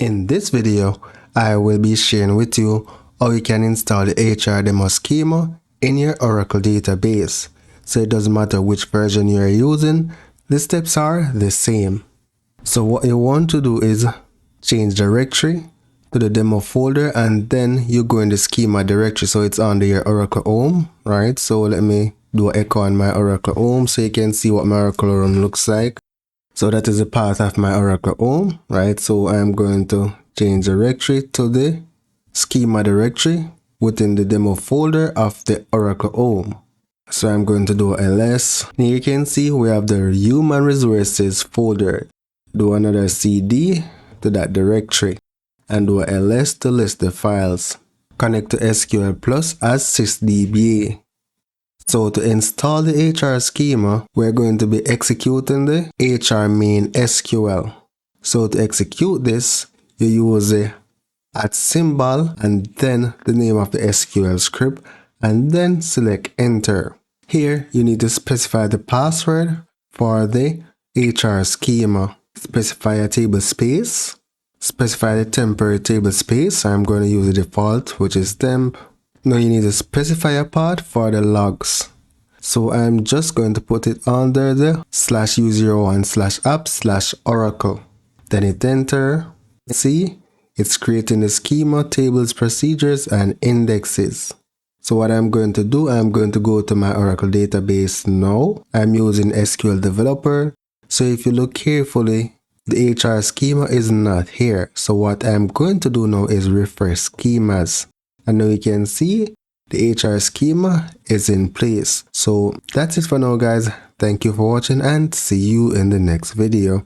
In this video, I will be sharing with you how you can install the HR demo schema in your Oracle database. So it doesn't matter which version you are using, the steps are the same. So what you want to do is change directory to the demo folder, and then you go in the schema directory so it's under your Oracle home, right? So let me do an echo on my Oracle home so you can see what my Oracle home looks like. So that is a part of my Oracle home, right? So I'm going to change directory to the schema directory within the demo folder of the Oracle home. So I'm going to do ls. Here you can see we have the human resources folder. Do another cd to that directory and do ls to list the files. Connect to SQL Plus as sysdba. So to install the HR schema, we're going to be executing the HR main SQL. So to execute this, you use the @ symbol and then the name of the SQL script and then select enter. Here you need to specify the password for the HR schema. Specify a table space. Specify the temporary table space. I'm going to use the default, which is temp. Now you need to specify a path for the logs. So I'm just going to put it under the /u01/app/oracle. Then hit enter. See, it's creating the schema, tables, procedures, and indexes. So what I'm going to do, I'm going to go to my Oracle database now. I'm using SQL Developer. So if you look carefully, the HR schema is not here. So what I'm going to do now is refresh schemas. And now you can see the HR schema is in place. So that's it for now, guys. Thank you for watching and see you in the next video.